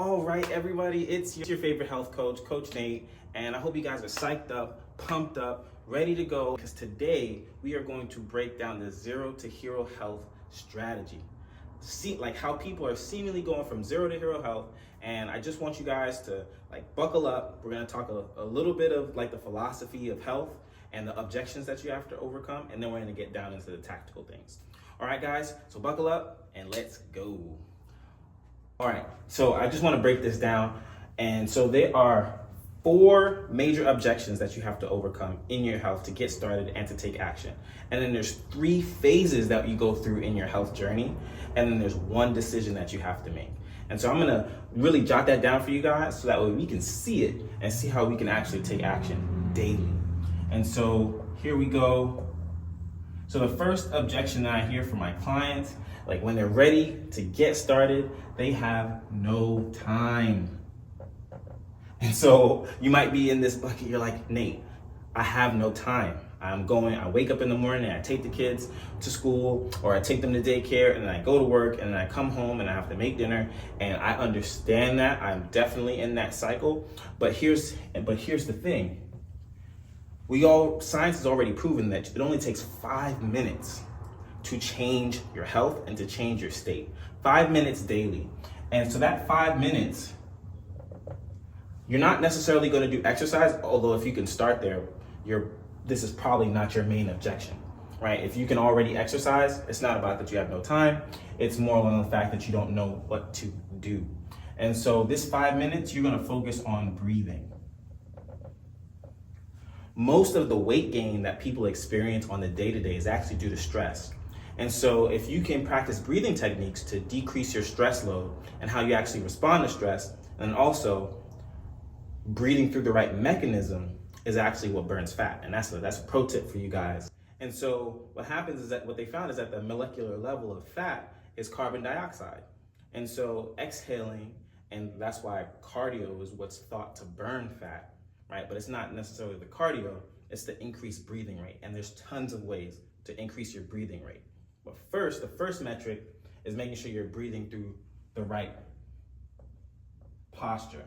All right, everybody, it's your favorite health coach, Coach Nate, and I hope you guys are psyched up, pumped up, ready to go, because today we are going to break down the zero to hero health strategy. See, like how people are seemingly going from zero to hero health, and I just want you guys to buckle up. We're gonna talk a little bit of the philosophy of health and the objections that you have to overcome, and then we're gonna get down into the tactical things. All right, guys, so buckle up and let's go. All right, so I just want to break this down. And so there are 4 major objections that you have to overcome in your health to get started and to take action. And then there's 3 phases that you go through in your health journey. And then there's 1 decision that you have to make. And so I'm gonna really jot that down for you guys so that way we can see it and see how we can actually take action daily. And so here we go. So the first objection that I hear from my clients, when they're ready to get started, they have no time. And so you might be in this bucket, you're like, Nate, I have no time. I wake up in the morning and I take the kids to school, or I take them to daycare, and then I go to work, and then I come home and I have to make dinner. And I understand that. I'm definitely in that cycle. But here's the thing. Science has already proven that it only takes 5 minutes to change your health and to change your state. 5 minutes daily. And so that 5 minutes, you're not necessarily going to do exercise, although if you can start there, this is probably not your main objection, right? If you can already exercise, it's not about that you have no time. It's more along the fact that you don't know what to do. And so this 5 minutes, you're going to focus on breathing. Most of the weight gain that people experience on the day-to-day is actually due to stress. And so if you can practice breathing techniques to decrease your stress load and how you actually respond to stress, and also breathing through the right mechanism is actually what burns fat. And that's a pro tip for you guys. And so what happens is that what they found is that the molecular level of fat is carbon dioxide. And so exhaling, and that's why cardio is what's thought to burn fat, right? But it's not necessarily the cardio, it's the increased breathing rate. And there's tons of ways to increase your breathing rate. But first, the first metric is making sure you're breathing through the right posture.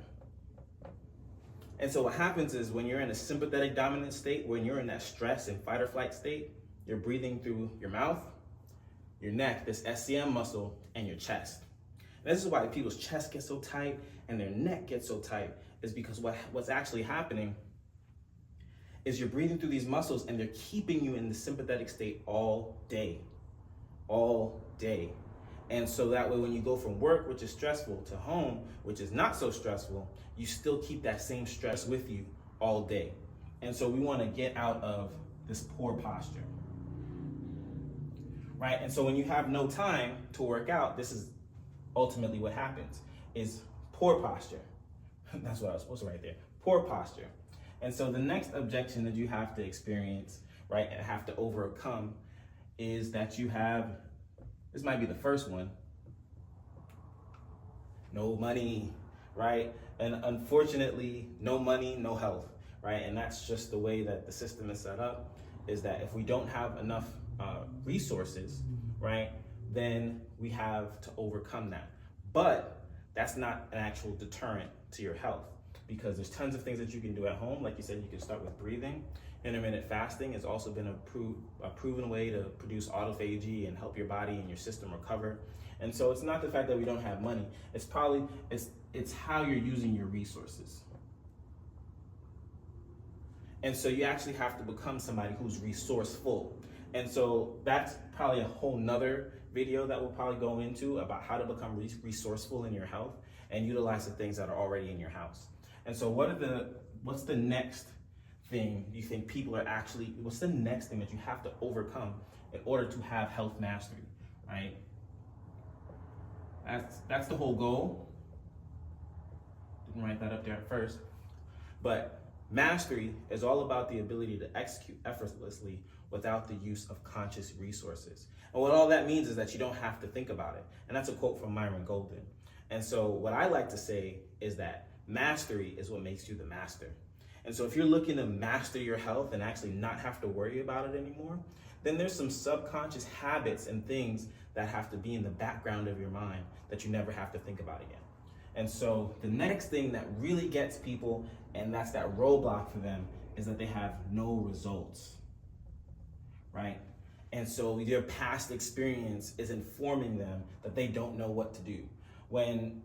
And so what happens is when you're in a sympathetic dominant state, when you're in that stress and fight or flight state, you're breathing through your mouth, your neck, this SCM muscle, and your chest. And this is why people's chest gets so tight and their neck gets so tight, is because what's actually happening is you're breathing through these muscles and they're keeping you in the sympathetic state all day. And so that way when you go from work, which is stressful, to home, which is not so stressful, you still keep that same stress with you all day. And so we want to get out of this poor posture, right? And so when you have no time to work out, this is ultimately what happens, is poor posture. That's what I was supposed to write there, poor posture. And so the next objection that you have to experience, right, and have to overcome is that you have, this might be the first one, no money, right? And unfortunately, no money, no health, right? And that's just the way that the system is set up, is that if we don't have enough resources, right, then we have to overcome that. But that's not an actual deterrent to your health, because there's tons of things that you can do at home. Like you said, you can start with breathing. Intermittent fasting has also been a proven way to produce autophagy and help your body and your system recover. And so it's not the fact that we don't have money. It's how you're using your resources. And so you actually have to become somebody who's resourceful. And so that's probably a whole nother video that we'll probably go into about how to become resourceful in your health and utilize the things that are already in your house. And so what's the next thing you think what's the next thing that you have to overcome in order to have health mastery, right? That's the whole goal. Didn't write that up there at first. But mastery is all about the ability to execute effortlessly without the use of conscious resources. And what all that means is that you don't have to think about it. And that's a quote from Myron Golden. And so what I like to say is that mastery is what makes you the master. And so if you're looking to master your health and actually not have to worry about it anymore, then there's some subconscious habits and things that have to be in the background of your mind that you never have to think about again. And so the next thing that really gets people, and that's that roadblock for them, is that they have no results, right? And so their past experience is informing them that they don't know what to do. When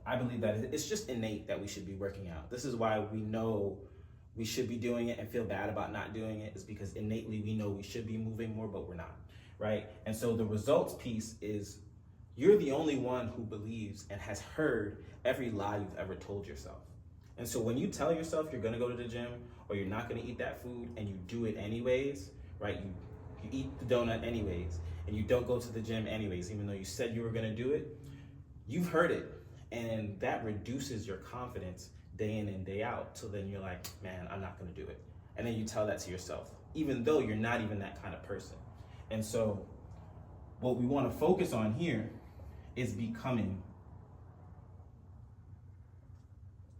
I believe that it's just innate that we should be working out. This is why we know we should be doing it and feel bad about not doing it, is because innately we know we should be moving more, but we're not, right? And so the results piece is you're the only one who believes and has heard every lie you've ever told yourself. And so when you tell yourself you're gonna go to the gym or you're not gonna eat that food and you do it anyways, right? You eat the donut anyways, and you don't go to the gym anyways, even though you said you were gonna do it, you've heard it. And that reduces your confidence day in and day out. So then you're like, man, I'm not gonna do it. And then you tell that to yourself, even though you're not even that kind of person. And so what we wanna focus on here is becoming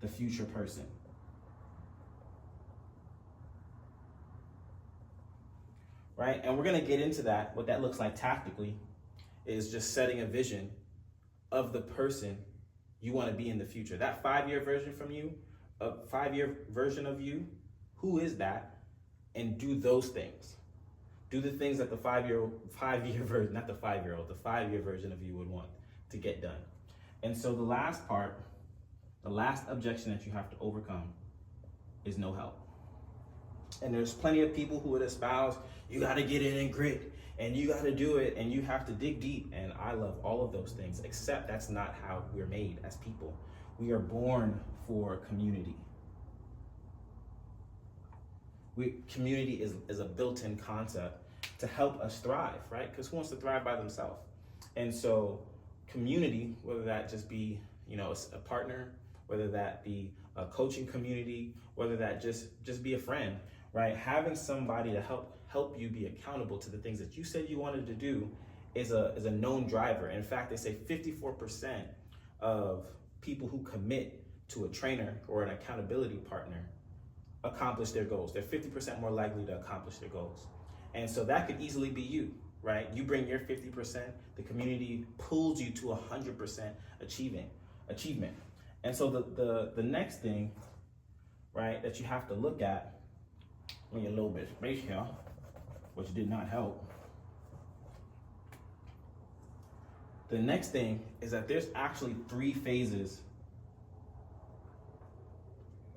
the future person. Right? And we're gonna get into that. What that looks like tactically is just setting a vision of the person you wanna be in the future. That 5-year version from you, a 5-year version of you, who is that? And do those things. Do the things that the 5-year version, not the 5-year-old, the 5-year version of you would want to get done. And so the last part, the last objection that you have to overcome is no help. And there's plenty of people who would espouse, you gotta get in and grit, and you gotta do it, and you have to dig deep. And I love all of those things, except that's not how we're made as people. We are born for community. Community is a built-in concept to help us thrive, right? Because who wants to thrive by themselves? And so community, whether that just be, a partner, whether that be a coaching community, whether that just be a friend, right? Having somebody to help you be accountable to the things that you said you wanted to do is a known driver. In fact, they say 54% of people who commit to a trainer or an accountability partner accomplish their goals. They're 50% more likely to accomplish their goals. And so that could easily be you, right? You bring your 50%, the community pulls you to 100% achievement. And so the next thing, right, that you have to look at, when you're a little bit space here, which did not help. The next thing is that there's actually 3 phases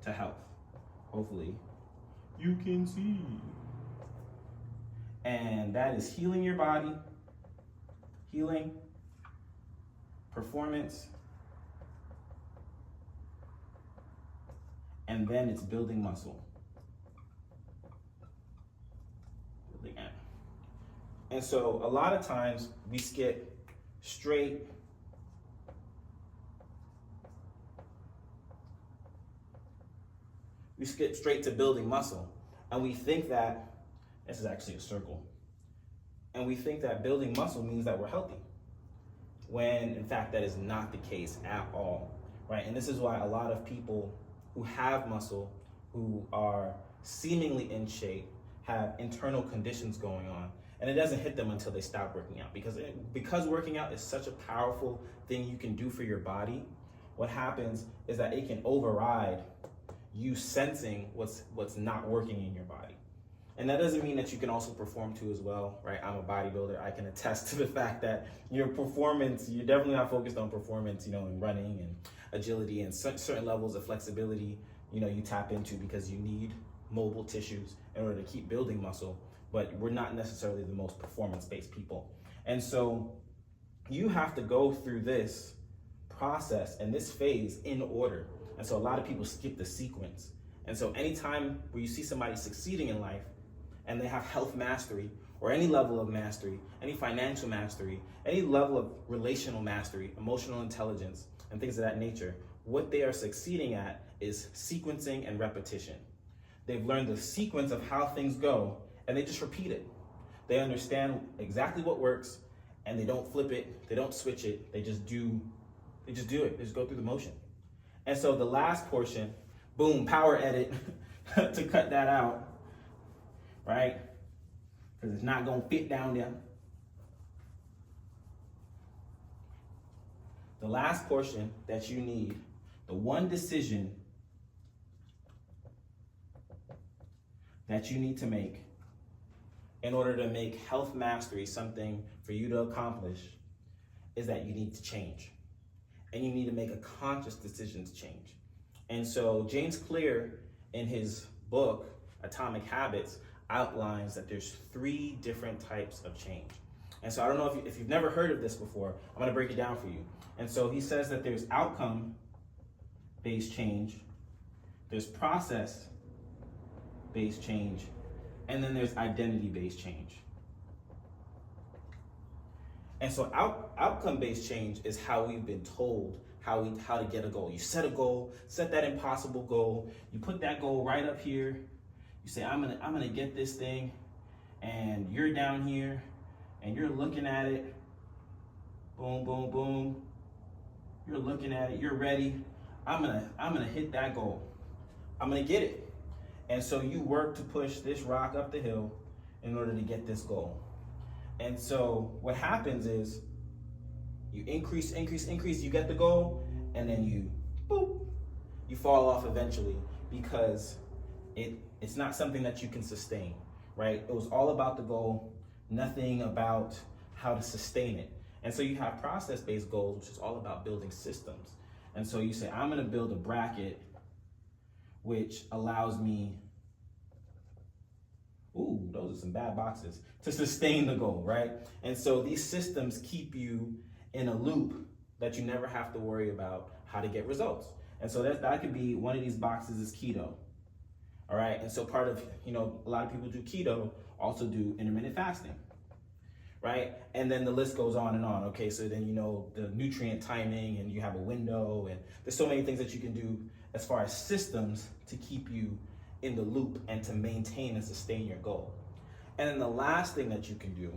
to health. Hopefully you can see. And that is healing your body, healing, performance, and then it's building muscle. And so a lot of times we skip straight to building muscle, and we think that this is actually a circle, and we think that building muscle means that we're healthy, when in fact that is not the case at all, right? And this is why a lot of people who have muscle, who are seemingly in shape, have internal conditions going on, and it doesn't hit them until they stop working out. Because working out is such a powerful thing you can do for your body, what happens is that it can override you sensing what's not working in your body. And that doesn't mean that you can also perform too as well, right? I'm a bodybuilder. I can attest to the fact that your performance, you're definitely not focused on performance, in running and agility and certain levels of flexibility, you tap into because you need mobile tissues in order to keep building muscle, but we're not necessarily the most performance-based people. And so you have to go through this process and this phase in order. And so a lot of people skip the sequence. And so anytime where you see somebody succeeding in life and they have health mastery or any level of mastery, any financial mastery, any level of relational mastery, emotional intelligence, and things of that nature, what they are succeeding at is sequencing and repetition. They've learned the sequence of how things go, and they just repeat it. They understand exactly what works, and they don't flip it, they don't switch it, they just do it, they just go through the motion. And so the last portion, boom, power edit to cut that out, right? Because it's not gonna fit down there. The last portion that you need, the one decision that you need to make in order to make health mastery something for you to accomplish, is that you need to change. And you need to make a conscious decision to change. And so James Clear, in his book, Atomic Habits, outlines that there's 3 different types of change. And so I don't know if you've never heard of this before, I'm gonna break it down for you. And so he says that there's outcome-based change, there's process-based change, and then there's identity-based change. And so outcome-based change is how we've been told how to get a goal. You set a goal, set that impossible goal, you put that goal right up here, you say, I'm gonna get this thing, and you're down here, and you're looking at it, boom, boom, boom, you're looking at it, you're ready, I'm gonna hit that goal, I'm gonna get it. And so you work to push this rock up the hill in order to get this goal. And so what happens is you increase, you get the goal, and then you fall off eventually, because it's not something that you can sustain, right? It was all about the goal, nothing about how to sustain it. And so you have process-based goals, which is all about building systems. And so you say, I'm gonna build a bracket which allows me, those are some bad boxes, to sustain the goal, right? And so these systems keep you in a loop that you never have to worry about how to get results. And so that could be, one of these boxes is keto, all right? And so part of, a lot of people do keto, also do intermittent fasting, right? And then the list goes on and on, okay? So then, the nutrient timing, and you have a window, and there's so many things that you can do as far as systems to keep you in the loop and to maintain and sustain your goal. And then the last thing that you can do,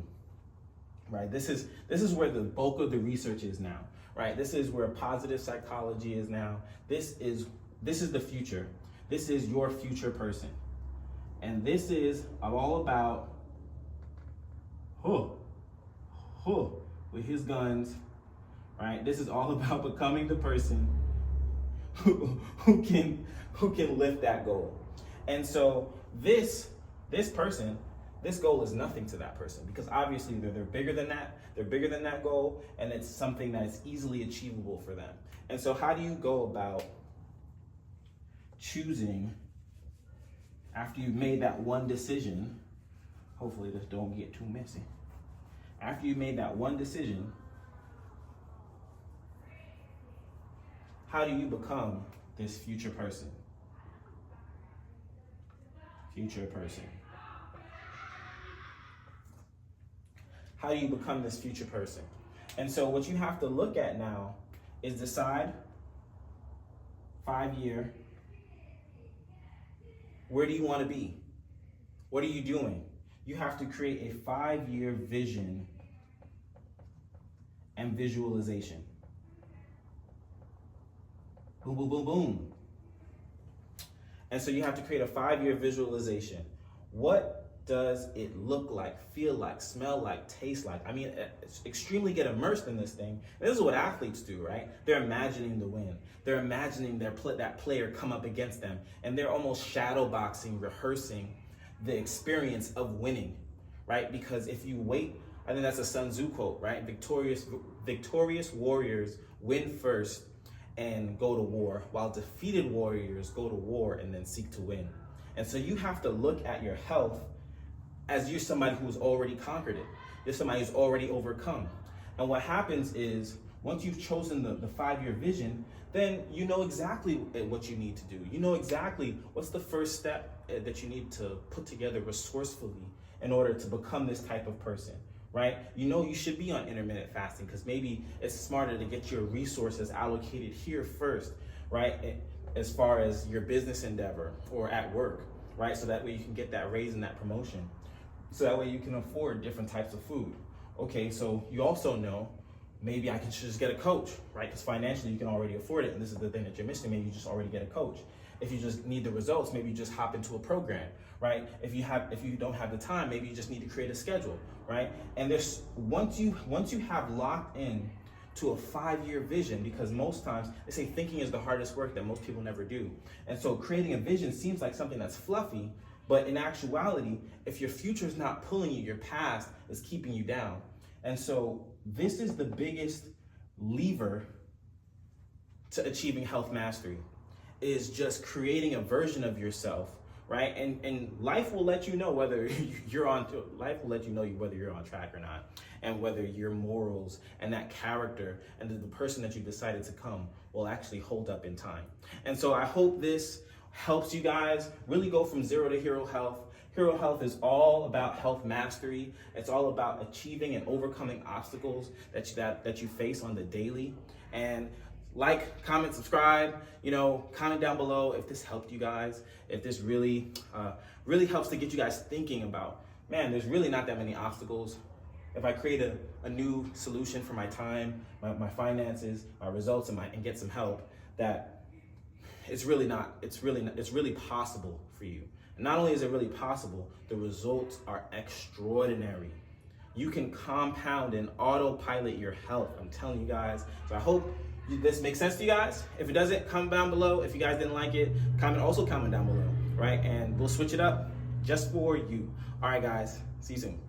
right? This is where the bulk of the research is now, right? This is where positive psychology is now. This is the future. This is your future person. And this is all about, with his guns, right? This is all about becoming the person who can lift that goal. And so this goal is nothing to that person, because obviously they're bigger than that. They're bigger than that goal, and it's something that is easily achievable for them. And so how do you go about choosing, after you've made that one decision? Hopefully this don't get too messy. After you've made that one decision, how do you become this future person? How do you become this future person? And so what you have to look at now is decide 5-year, where do you want to be? What are you doing? You have to create a 5-year vision and visualization. Boom, boom, boom, boom. And so you have to create a 5-year visualization. What does it look like, feel like, smell like, taste like? I mean, extremely get immersed in this thing. This is what athletes do, right? They're imagining the win. They're imagining that player come up against them, and they're almost shadow boxing, rehearsing the experience of winning, right? Because if you wait, I think that's a Sun Tzu quote, right? Victorious warriors win first and go to war, while defeated warriors go to war and then seek to win. And so you have to look at your health as you're somebody who's already conquered it. You're somebody who's already overcome. And what happens is, once you've chosen the 5-year vision, then you know exactly what you need to do. You know exactly what's the first step that you need to put together resourcefully in order to become this type of person, right? You know you should be on intermittent fasting, because maybe it's smarter to get your resources allocated here first, right? As far as your business endeavor or at work, right? So that way you can get that raise and that promotion. So that way you can afford different types of food. Okay, so you also know, maybe I can just get a coach, right? Because financially you can already afford it, and this is the thing that you're missing. Maybe you just already get a coach. If you just need the results, maybe you just hop into a program, right? If you don't have the time, maybe you just need to create a schedule, right? And once you have locked in to a 5-year vision, because most times they say thinking is the hardest work that most people never do. And so creating a vision seems like something that's fluffy, but in actuality, if your future is not pulling you, your past is keeping you down. And so this is the biggest lever to achieving health mastery, is just creating a version of yourself, right? And life will let you know whether you're on track or not, and whether your morals and that character and the person that you decided to come will actually hold up in time. And so I hope this helps you guys really go from zero to hero health. Hero health is all about health mastery. It's all about achieving and overcoming obstacles that you face on the daily. And like, comment, subscribe, comment down below if this helped you guys, if this really helps to get you guys thinking about, man, there's really not that many obstacles. If I create a new solution for my time, my finances, my results, and get some help, that it's really possible for you. And not only is it really possible, the results are extraordinary. You can compound and autopilot your health. I'm telling you guys. So I hope this makes sense to you guys. If it doesn't, comment down below. If you guys didn't like it, comment down below, right? And we'll switch it up just for you. All right, guys. See you soon.